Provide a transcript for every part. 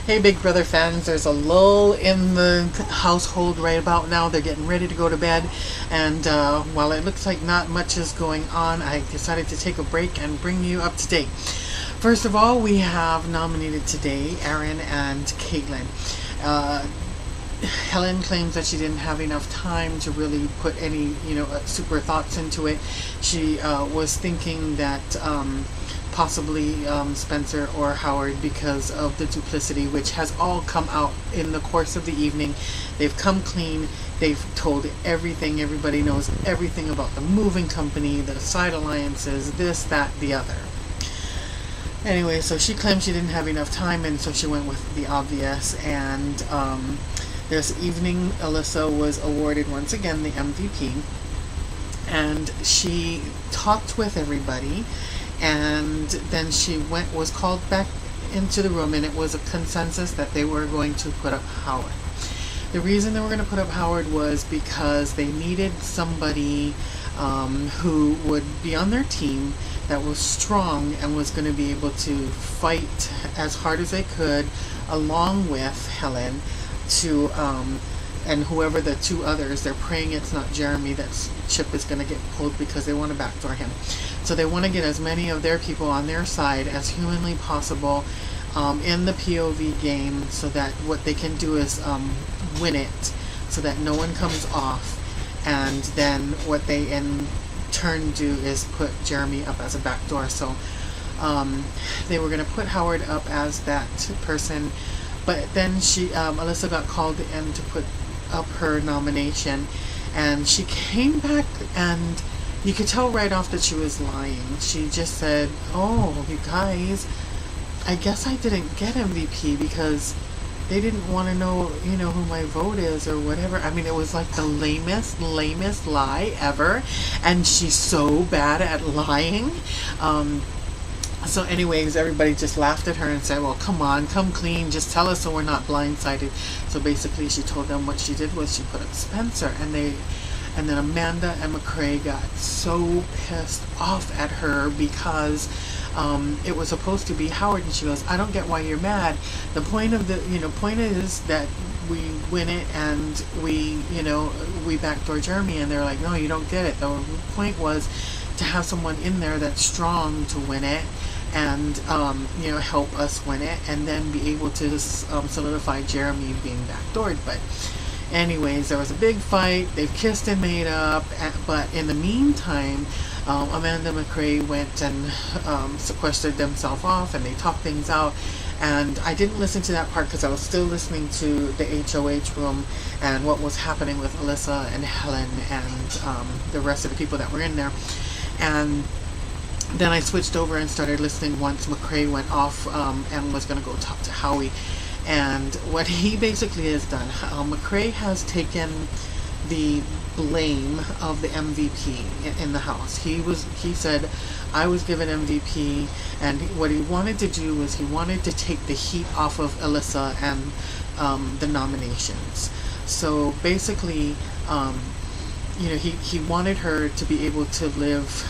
Hey, Big Brother fans, there's a lull in the household right about now. They're getting ready to go to bed, and while it looks like not much is going on, I decided to take a break and bring you up to date. First of all, we have nominated today Aaron and Caitlyn. Helen claims that she didn't have enough time to really put any, super thoughts into it. She was thinking that possibly Spencer or Howard, because of the duplicity, which has all come out in the course of the evening. They've come clean. They've told everything. Everybody knows everything about the moving company, the side alliances, this, that, the other. Anyway, so she claimed she didn't have enough time, and so she went with the obvious. And this evening, Alyssa was awarded once again the MVP, and she talked with everybody, and then she was called back into the room, and it was a consensus that they were going to put up Howard. The reason they were going to put up Howard was because they needed somebody who would be on their team that was strong and was going to be able to fight as hard as they could along with Helen to and whoever the two others. They're praying it's not Jeremy, that Chip is going to get pulled, because they want to backdoor him. So they want to get as many of their people on their side as humanly possible in the POV game, so that what they can do is win it, so that no one comes off. And then what they in turn do is put Jeremy up as a backdoor. So they were going to put Howard up as that person, but then Alyssa got called in to put up her nomination, and she came back, and you could tell right off that she was lying. She just said, "Oh, you guys, I guess I didn't get MVP because they didn't want to know, who my vote is or whatever." I mean, it was like the lamest lie ever, and she's so bad at lying. So anyways, everybody just laughed at her and said, "Well, come on, come clean, just tell us so we're not blindsided." So basically she told them what she did was she put up Spencer, and then Amanda and McCrae got so pissed off at her because it was supposed to be Howard, and she goes, "I don't get why you're mad. The point of point is that we win it, and we backdoor Jeremy." And they're like, "No, you don't get it. The point was to have someone in there that's strong to win it, and help us win it, and then be able to solidify Jeremy being backdoored." But anyways, there was a big fight. They've kissed and made up, but in the meantime, Amanda McCrae went and sequestered themselves off, and they talked things out. And I didn't listen to that part because I was still listening to the HOH room and what was happening with Alyssa and Helen and the rest of the people that were in there. And then I switched over and started listening once McCrae went off and was going to go talk to Howie. And what he basically has done, McCrae has taken the blame of the MVP in the house. He said, "I was given MVP," and what he wanted to do was he wanted to take the heat off of Alyssa and the nominations. So basically, he wanted her to be able to live,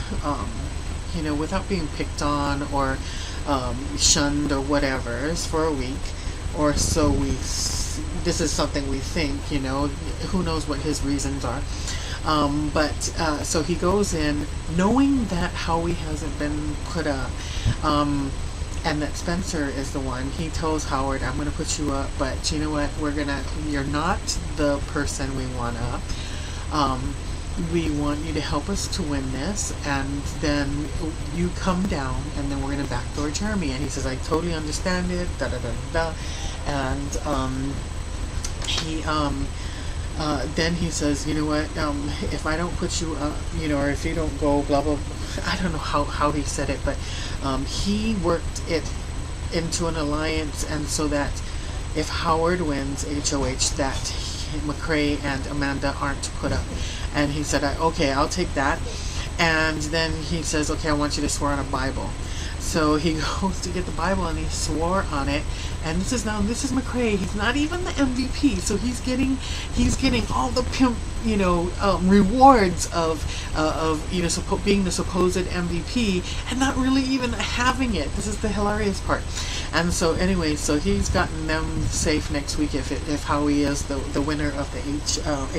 without being picked on or shunned or whatever for a week, or so this is something we think, who knows what his reasons are. So he goes in knowing that Howie hasn't been put up, and that Spencer is the one. He tells Howard, "I'm going to put you up, but you know what, you're not the person we want up. We want you to help us to win this, and then you come down, and then we're going to backdoor Jeremy." And he says, "I totally understand it, da da da da." And then he says, "You know what, if I don't put you up, or if you don't go, blah blah," I don't know how he said it, but he worked it into an alliance, and so that if Howard wins HOH, that McCrae and Amanda aren't put up. And he said, "Okay, I'll take that." And then he says, "Okay, I want you to swear on a Bible." So he goes to get the Bible and he swore on it. And this is McRae. He's not even the MVP, so he's getting all the pimp, rewards of being the supposed MVP and not really even having it. This is the hilarious part. And so anyway, so he's gotten them safe next week if Howie is the winner of the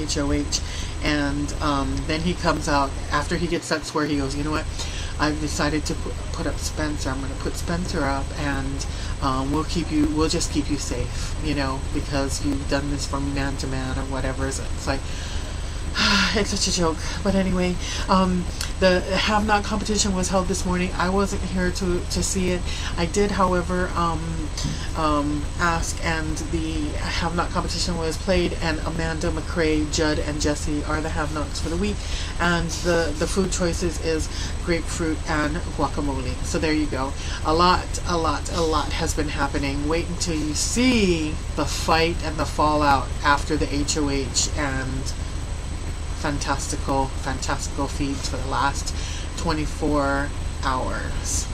HOH. And then he comes out after he gets that swear. He goes, you know what? I've decided to put up Spencer. I'm going to put Spencer up, and we'll just keep you safe, because you've done this from man to man or whatever. So it's like, it's such a joke. But anyway, the Have Not competition was held this morning. I wasn't here to see it. I did, however, ask, and the Have Not competition was played, and Amanda, McRae, Judd, and Jesse are the Have Nots for the week. And the food choices is grapefruit and guacamole. So there you go. A lot has been happening. Wait until you see the fight and the fallout after the HOH and fantastical feeds for the last 24 hours.